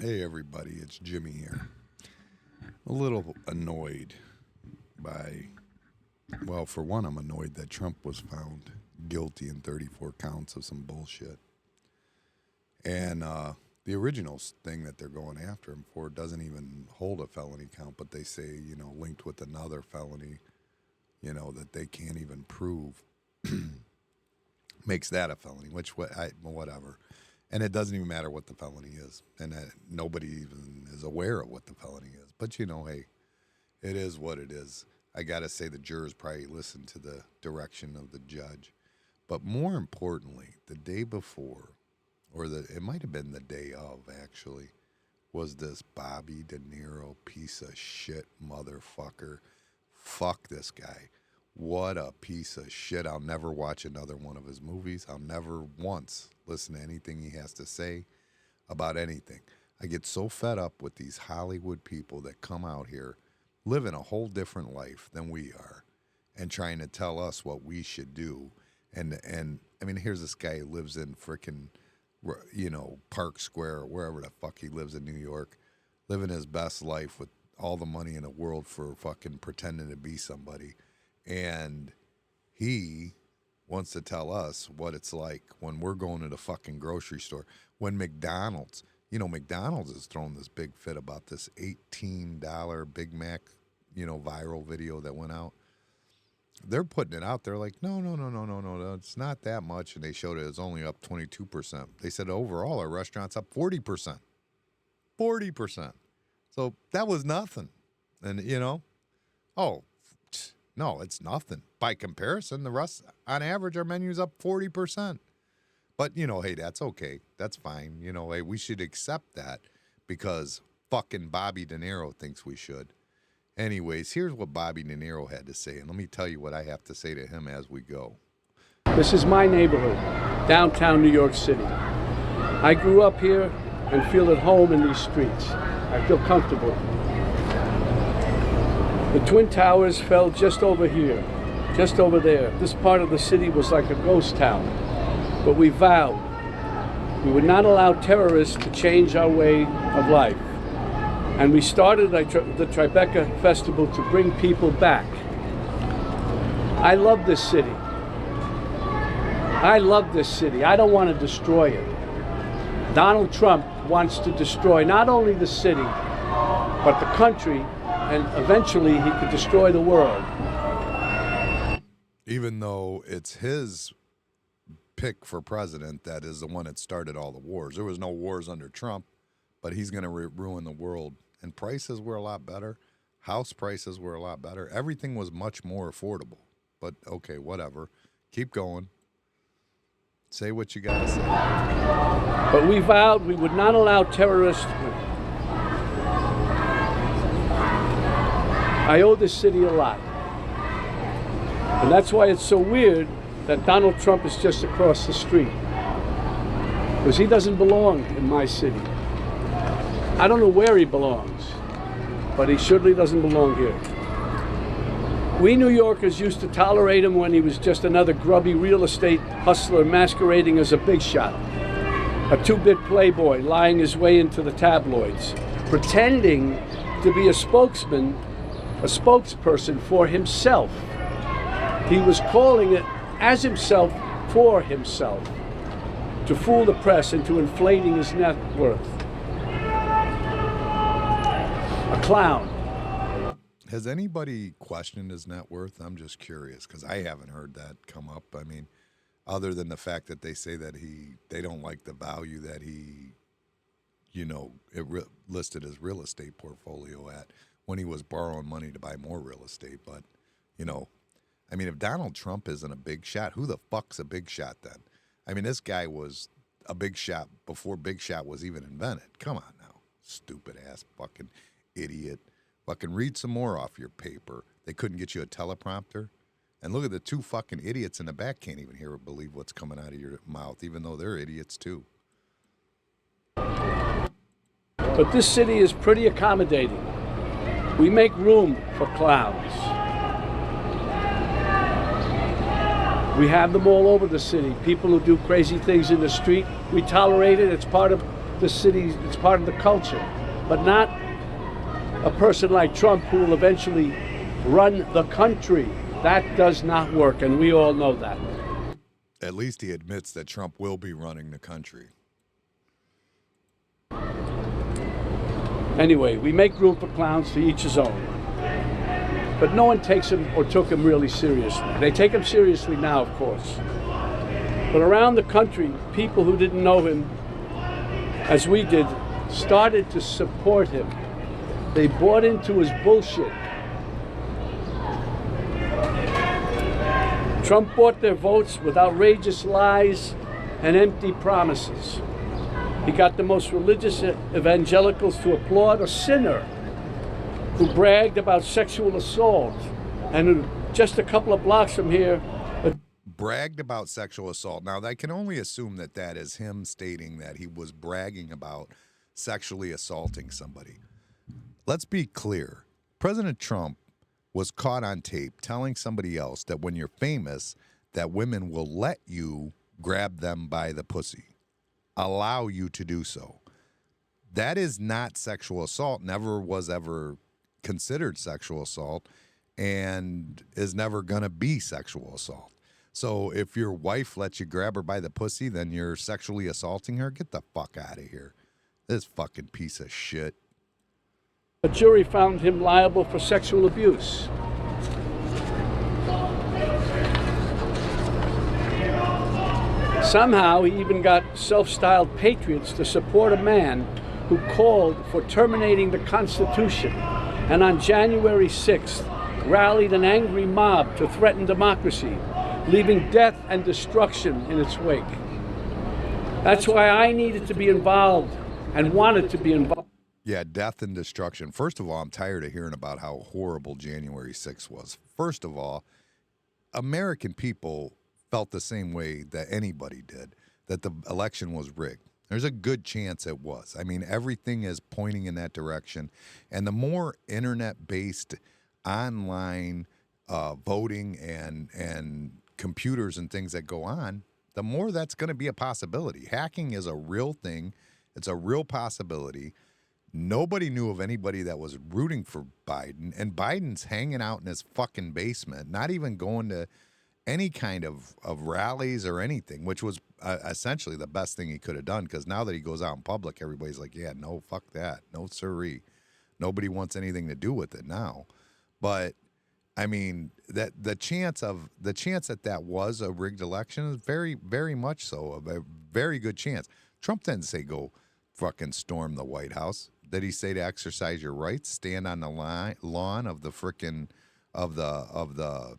Hey everybody, it's Jimmy here. A little annoyed by, well, for one, I'm annoyed that Trump was found guilty in 34 counts of some bullshit. And the original thing that they're going after him for doesn't even hold a felony count, but they say, linked with another felony, that they can't even prove makes that a felony, which, whatever. And it doesn't even matter what the felony is. And nobody even is aware of what the felony is. But, hey, it is what it is. I got to say the jurors probably listened to the direction of the judge. But more importantly, the day before, it might have been the day of, actually, was this Bobby Dinero piece of shit motherfucker. Fuck this guy. What a piece of shit. I'll never watch another one of his movies. I'll never once listen to anything he has to say about anything. I get so fed up with these Hollywood people that come out here living a whole different life than we are and trying to tell us what we should do. And I mean, here's this guy who lives in frickin', Park Square or wherever the fuck he lives in New York, living his best life with all the money in the world for fucking pretending to be somebody. And he wants to tell us what it's like when we're going to the fucking grocery store. When McDonald's, McDonald's has thrown this big fit about this $18 Big Mac, viral video that went out. They're putting it out there like, no, it's not that much. And they showed it was only up 22%. They said overall our restaurant's up 40%. 40%. So that was nothing. And, no, it's nothing. By comparison, the rest, on average, our menu's up 40%. But, hey, that's okay. That's fine. Hey, we should accept that because fucking Bobby Dinero thinks we should. Anyways, here's what Bobby Dinero had to say, and let me tell you what I have to say to him as we go. This is my neighborhood, downtown New York City. I grew up here and feel at home in these streets. I feel comfortable. The Twin Towers fell just over here, just over there. This part of the city was like a ghost town. But we vowed we would not allow terrorists to change our way of life. And we started the Tribeca Festival to bring people back. I love this city. I love this city. I don't want to destroy it. Donald Trump wants to destroy not only the city, but the country, and eventually he could destroy the world. Even though it's his pick for president that is the one that started all the wars. There was no wars under Trump, but he's going to ruin the world. And prices were a lot better. House prices were a lot better. Everything was much more affordable. But, okay, whatever. Keep going. Say what you got to say. But we vowed we would not allow terrorists. I owe this city a lot. And that's why it's so weird that Donald Trump is just across the street. Because he doesn't belong in my city. I don't know where he belongs, but he surely doesn't belong here. We New Yorkers used to tolerate him when he was just another grubby real estate hustler masquerading as a big shot. A two-bit playboy lying his way into the tabloids, pretending to be a spokesperson for himself. He was calling it as himself for himself, to fool the press into inflating his net worth. A clown. Has anybody questioned his net worth? I'm just curious because I haven't heard that come up. I mean, other than the fact that they say that they don't like the value that he, listed his real estate portfolio at when he was borrowing money to buy more real estate. But, I mean, if Donald Trump isn't a big shot, who the fuck's a big shot then? I mean, this guy was a big shot before big shot was even invented. Come on now, stupid ass fucking idiot. Fucking read some more off your paper. They couldn't get you a teleprompter. And look at the two fucking idiots in the back can't even hear or believe what's coming out of your mouth, even though they're idiots too. But this city is pretty accommodating. We make room for clowns. We have them all over the city. People who do crazy things in the street, we tolerate it. It's part of the city, it's part of the culture, but not a person like Trump who will eventually run the country. That does not work, and we all know that. At least he admits that Trump will be running the country. Anyway, we make room for clowns, to each his own. But no one takes him or took him really seriously. They take him seriously now, of course. But around the country, people who didn't know him, as we did, started to support him. They bought into his bullshit. Trump bought their votes with outrageous lies and empty promises. He got the most religious evangelicals to applaud a sinner who bragged about sexual assault, and who, just a couple of blocks from here, bragged about sexual assault. Now, I can only assume that that is him stating that he was bragging about sexually assaulting somebody. Let's be clear. President Trump was caught on tape telling somebody else that when you're famous, that women will let you grab them by the pussy, allow you to do so. That is not sexual assault, never was ever considered sexual assault, and is never going to be sexual assault. So if your wife lets you grab her by the pussy, then you're sexually assaulting her? Get the fuck out of here. This fucking piece of shit. a jury found him liable for sexual abuse. Somehow he even got self-styled patriots to support a man who called for terminating the Constitution, and on January 6th rallied an angry mob to threaten democracy, leaving death and destruction in its wake. That's why I needed to be involved and wanted to be involved. Yeah, death and destruction. First of all, I'm tired of hearing about how horrible January 6th was. First of all, American people felt the same way that anybody did, that the election was rigged. There's a good chance it was. I mean, everything is pointing in that direction. And the more internet-based online voting and computers and things that go on, the more that's going to be a possibility. Hacking is a real thing. It's a real possibility. Nobody knew of anybody that was rooting for Biden, and Biden's hanging out in his fucking basement, not even going to any kind of rallies or anything, which was essentially the best thing he could have done, because now that he goes out in public, everybody's like, yeah, no, fuck that. No siree. Nobody wants anything to do with it now. But, I mean, that the chance that was a rigged election is very, very much so, a very good chance. Trump didn't say go fucking storm the White House. Did he say to exercise your rights, stand on the lawn of the frickin' of the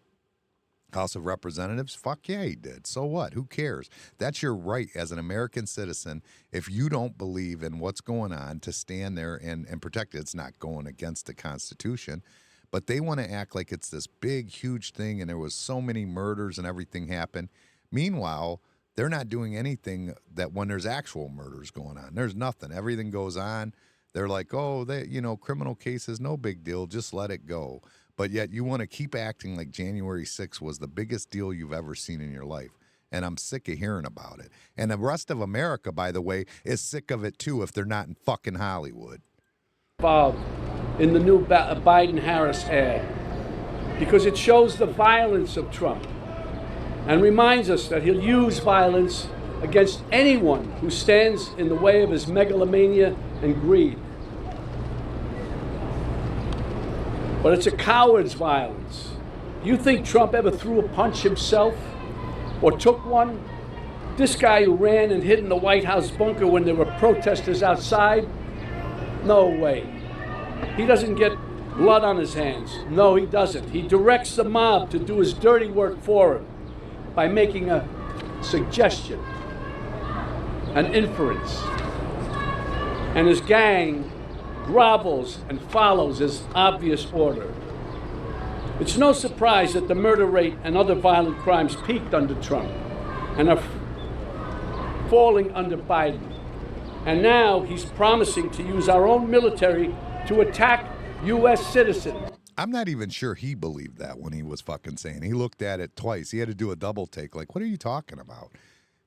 House of Representatives? Fuck yeah, he did. So what? Who cares? That's your right as an American citizen. If you don't believe in what's going on, to stand there and protect it. It's not going against the Constitution, but they want to act like it's this big, huge thing, and there was so many murders and everything happened. Meanwhile, they're not doing anything that when there's actual murders going on. There's nothing. Everything goes on. They're like, oh, criminal cases, no big deal. Just let it go. But yet you want to keep acting like January 6th was the biggest deal you've ever seen in your life. And I'm sick of hearing about it. And the rest of America, by the way, is sick of it too if they're not in fucking Hollywood. Involved in the new Biden-Harris ad, because it shows the violence of Trump and reminds us that he'll use violence against anyone who stands in the way of his megalomania and greed. But it's a coward's violence. You think Trump ever threw a punch himself or took one? This guy who ran and hid in the White House bunker when there were protesters outside? No way. He doesn't get blood on his hands. No, he doesn't. He directs the mob to do his dirty work for him by making a suggestion, an inference. And his gang grovels and follows his obvious order. It's no surprise that the murder rate and other violent crimes peaked under Trump and are falling under Biden. And now he's promising to use our own military to attack U.S. citizens. I'm not even sure he believed that when he was fucking saying. He looked at it twice. He had to do a double take. Like, what are you talking about?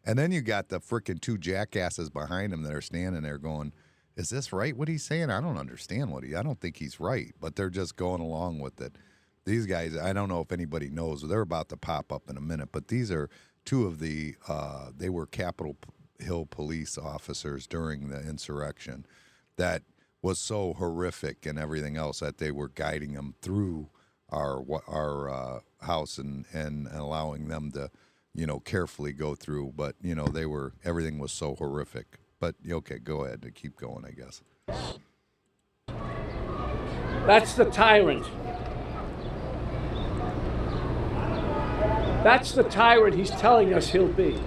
And then you got the freaking two jackasses behind him that are standing there going, is this right what he's saying? I don't understand I don't think he's right, but they're just going along with it. These guys, I don't know if anybody knows, they're about to pop up in a minute, but these are two of the, they were Capitol Hill police officers during the insurrection that was so horrific and everything else that they were guiding them through our house and allowing them to, carefully go through. But, everything was so horrific. But, okay, go ahead. Keep going, I guess. That's the tyrant. That's the tyrant he's telling us he'll be.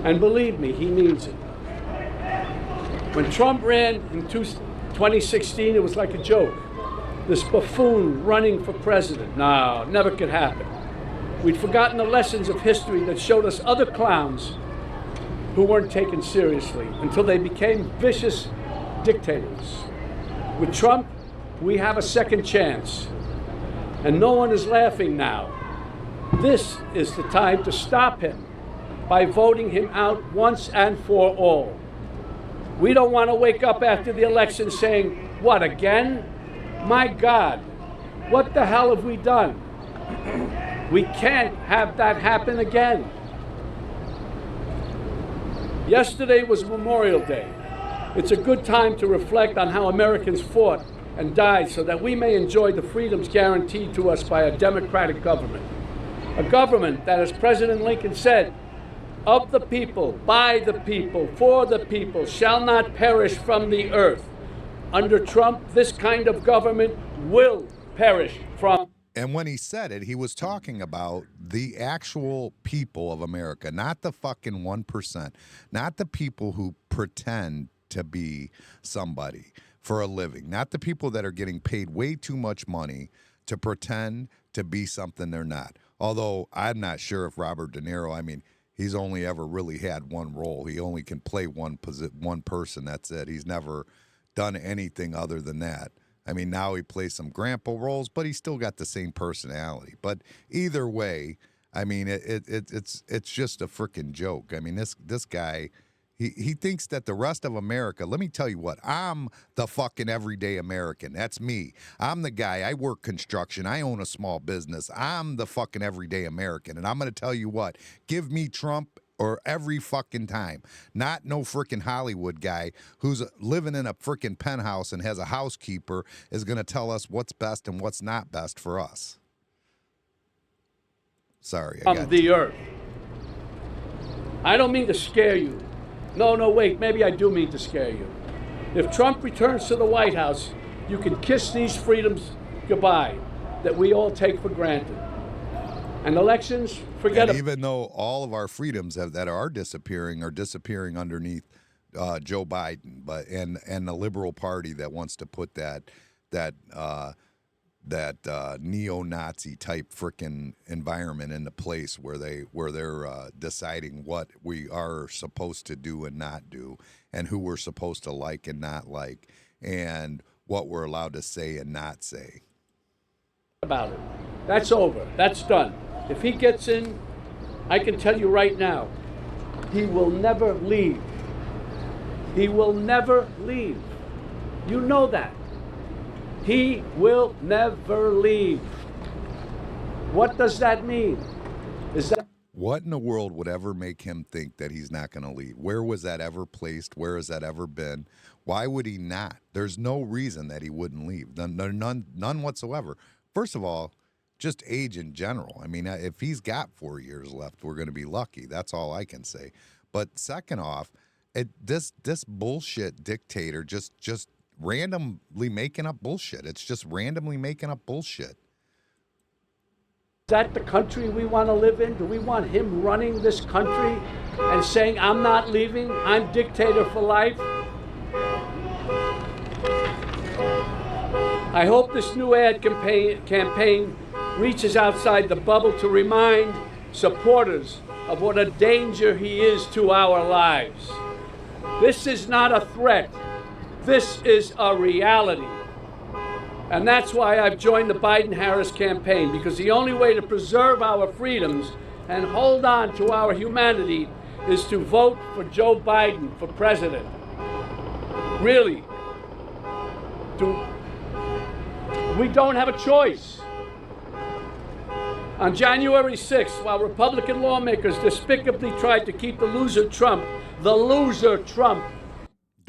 And believe me, he means it. When Trump ran in 2016, it was like a joke. This buffoon running for president. No, never could happen. We'd forgotten the lessons of history that showed us other clowns who weren't taken seriously until they became vicious dictators. With Trump, we have a second chance. And no one is laughing now. This is the time to stop him by voting him out once and for all. We don't want to wake up after the election saying, what, again? My God, what the hell have we done? We can't have that happen again. Yesterday was Memorial Day. It's a good time to reflect on how Americans fought and died so that we may enjoy the freedoms guaranteed to us by a democratic government. A government that, as President Lincoln said, of the people, by the people, for the people, shall not perish from the earth. Under Trump, this kind of government will perish from. And when he said it, he was talking about the actual people of America, not the fucking 1%, not the people who pretend to be somebody for a living, not the people that are getting paid way too much money to pretend to be something they're not. Although I'm not sure if Robert Dinero, he's only ever really had one role. He only can play one person. That's it. He's never done anything other than that. Now he plays some grandpa roles, but he's still got the same personality. But either way, it's just a freaking joke. This guy, he thinks that the rest of America, let me tell you what, I'm the fucking everyday American. That's me. I'm the guy. I work construction. I own a small business. I'm the fucking everyday American. And I'm going to tell you what, give me Trump or every fucking time. Not no freaking Hollywood guy who's living in a freaking penthouse and has a housekeeper is going to tell us what's best and what's not best for us. Sorry. The earth. I don't mean to scare you. No, wait, maybe I do mean to scare you. If Trump returns to the White House, you can kiss these freedoms goodbye that we all take for granted. And elections, forget it. Even though all of our freedoms that are disappearing underneath Joe Biden, and the liberal party that wants to put that neo-Nazi type frickin' environment into place where they're deciding what we are supposed to do and not do, and who we're supposed to like and not like, and what we're allowed to say and not say. About it. That's over. That's done. If he gets in, I can tell you right now, he will never leave. He will never leave. You know that. He will never leave. What does that mean? What in the world would ever make him think that he's not going to leave? Where was that ever placed? Where has that ever been? Why would he not? There's no reason that he wouldn't leave. None whatsoever. First of all, just age in general. If he's got 4 years left, we're going to be lucky. That's all I can say. But second off, this bullshit dictator just randomly making up bullshit. It's just randomly making up bullshit. Is that the country we want to live in? Do we want him running this country and saying, I'm not leaving, I'm dictator for life? I hope this new ad campaign reaches outside the bubble to remind supporters of what a danger he is to our lives. This is not a threat. This is a reality. And that's why I've joined the Biden-Harris campaign, because the only way to preserve our freedoms and hold on to our humanity is to vote for Joe Biden for president. Really. We don't have a choice. On January 6th, while Republican lawmakers despicably tried to keep the loser Trump, the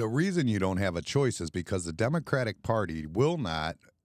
reason you don't have a choice is because the Democratic Party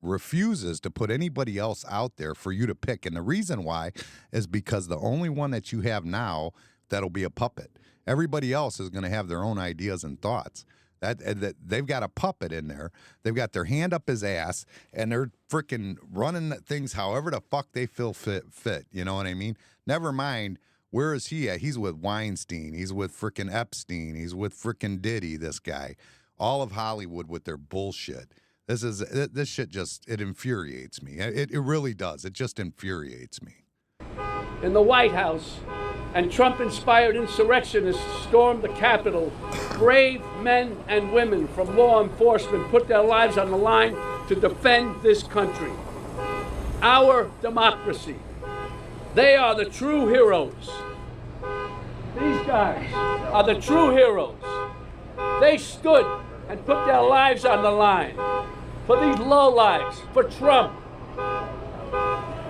refuses to put anybody else out there for you to pick. And the reason why is because the only one that you have now that'll be a puppet. Everybody else is going to have their own ideas and thoughts. That they've got a puppet in there. They've got their hand up his ass, and they're freaking running things however the fuck they feel fit. You know what I mean? Never mind. Where is he at? He's with Weinstein. He's with frickin' Epstein. He's with frickin' Diddy, this guy. All of Hollywood with their bullshit. This shit just, it infuriates me. It really does. It just infuriates me. In the White House, and Trump-inspired insurrectionists stormed the Capitol. Brave men and women from law enforcement put their lives on the line to defend this country. Our democracy. They are the true heroes. These guys are the true heroes. They stood and put their lives on the line for these lowlives, for Trump.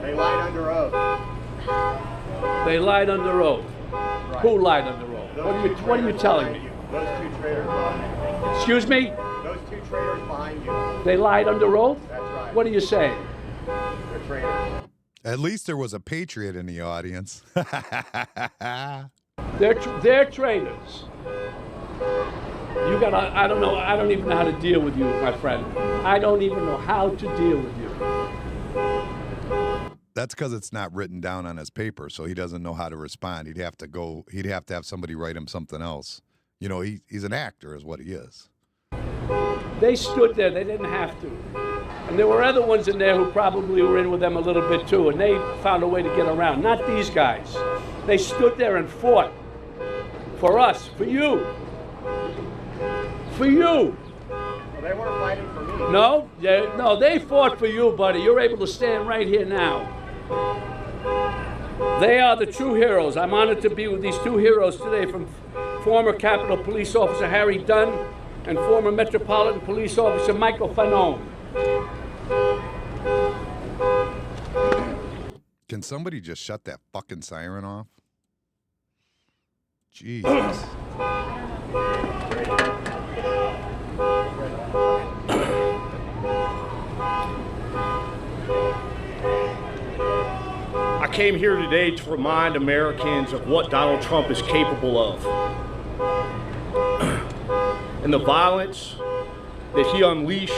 They lied under oath. They lied under oath. Right. Who lied under oath? What are you telling me? Those two traitors behind you. Excuse me? Those two traitors behind you. They lied under oath? That's right. What are you saying? They're traitors. At least there was a patriot in the audience. They're traitors. You gotta, I don't even know how to deal with you, my friend. I don't even know how to deal with you. That's because it's not written down on his paper, so he doesn't know how to respond. He'd have to have somebody write him something else. You know, he's an actor is what he is. They stood there, they didn't have to. And there were other ones in there who probably were in with them a little bit too, and they found a way to get around. Not these guys. They stood there and fought for us, for you. For you. Well, they weren't fighting for me. No, they fought for you, buddy. You're able to stand right here now. They are the true heroes. I'm honored to be with these two heroes today, from former Capitol Police Officer Harry Dunn and former Metropolitan Police Officer Michael Fanone. Can somebody just shut that fucking siren off? Jesus. I came here today to remind Americans of what Donald Trump is capable of and the violence that he unleashed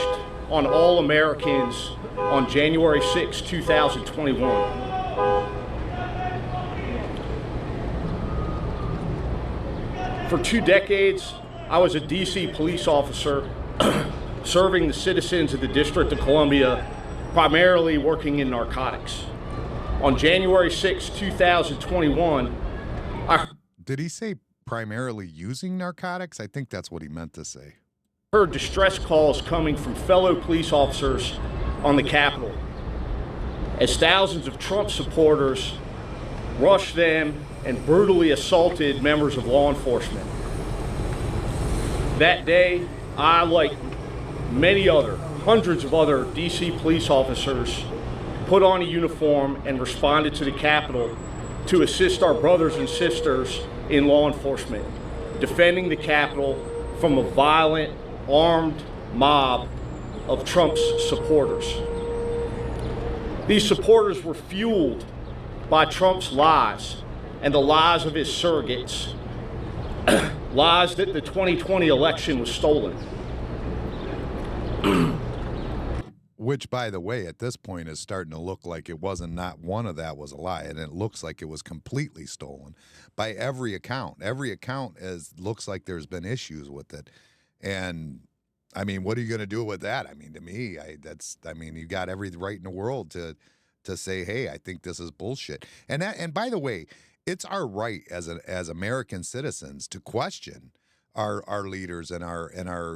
on all Americans on January 6, 2021. For 2 decades, I was a D.C. police officer serving the citizens of the District of Columbia, primarily working in narcotics. On January 6, 2021, Did he say primarily using narcotics? I think that's what he meant to say. heard distress calls coming from fellow police officers on the Capitol as thousands of Trump supporters rushed them and brutally assaulted members of law enforcement. That day, I, like hundreds of other DC police officers, put on a uniform and responded to the Capitol to assist our brothers and sisters in law enforcement, defending the Capitol from a violent, armed mob of Trump's supporters. These supporters were fueled by Trump's lies and the lies of his surrogates, lies that the 2020 election was stolen. Which, by the way, at this point is starting to look like it wasn't, not one of that was a lie, and it looks like it was completely stolen by every account. Every account looks like there's been issues with it. And I mean, what are you going to do with that? I mean, to me, you got every right in the world to say, hey, I think this is bullshit. And by the way, it's our right as American citizens to question our leaders and our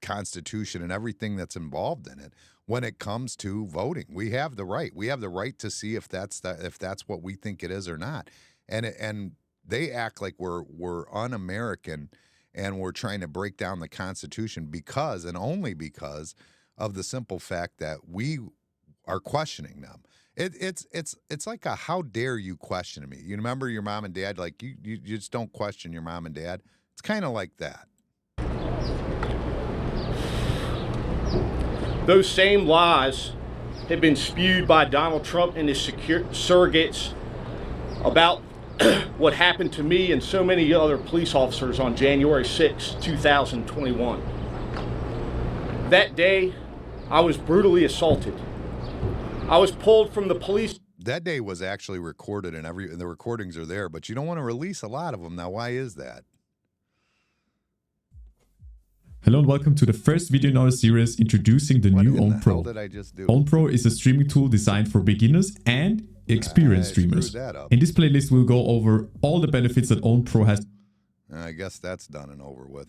Constitution and everything that's involved in it when it comes to voting. We have the right. We have the right to see if that's what we think it is or not. and they act like we're un-American and we're trying to break down the Constitution because and only because of the simple fact that we are questioning them. It's like a how dare you question me? You remember your mom and dad? Like you just don't question your mom and dad. It's kind of like that. Those same lies have been spewed by Donald Trump and his surrogates about what happened to me and so many other police officers on January 6, 2021. That day, I was brutally assaulted. I was pulled from the police. That day was actually recorded, and the recordings are there, but you don't want to release a lot of them. Now, why is that? Hello and welcome to the first video in our series introducing the new OWN Pro. What did I just do? OWN Pro is a streaming tool designed for beginners and experienced streamers. In this playlist, we'll go over all the benefits that OWN Pro has. I guess that's done and over with.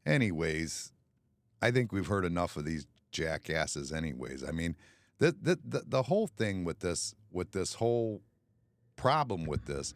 Anyways, I think we've heard enough of these jackasses anyways. I mean, the whole thing with this whole problem with this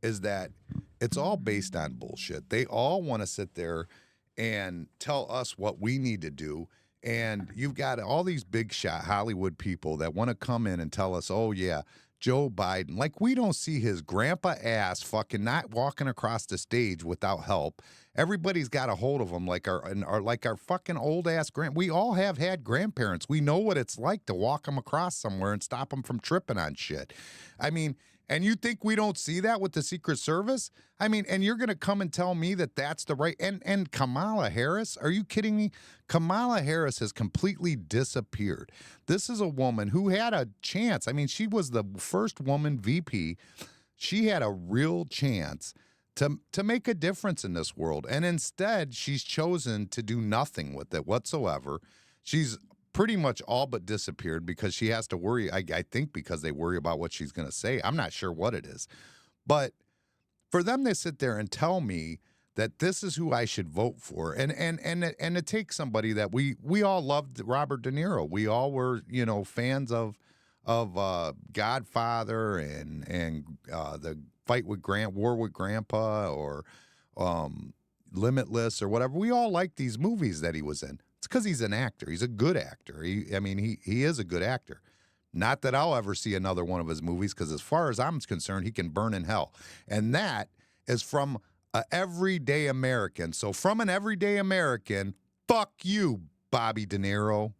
is that it's all based on bullshit. They all want to sit there and tell us what we need to do. And you've got all these big shot Hollywood people that want to come in and tell us, oh, yeah, Joe Biden, like we don't see his grandpa ass fucking not walking across the stage without help. Everybody's got a hold of him like our fucking old ass we all have had grandparents. We know what it's like to walk them across somewhere and stop them from tripping on shit. I mean, and you think we don't see that with the Secret Service? I mean, and you're going to come and tell me that that's the right... And Kamala Harris? Are you kidding me? Kamala Harris has completely disappeared. This is a woman who had a chance. I mean, she was the first woman VP. She had a real chance to make a difference in this world. And instead, she's chosen to do nothing with it whatsoever. She's pretty much all but disappeared because she has to worry, I think because they worry about what she's going to say. I'm not sure what it is. But for them to sit there and tell me that this is who I should vote for, and to take somebody that we all loved, Robert Dinero. We all were, fans of Godfather and the fight with War with Grandpa or Limitless or whatever. We all liked these movies that he was in. It's because he's an actor. He's a good actor. He is a good actor. Not that I'll ever see another one of his movies, because as far as I'm concerned, he can burn in hell. And that is from an everyday American. So from an everyday American, fuck you, Bobby Dinero.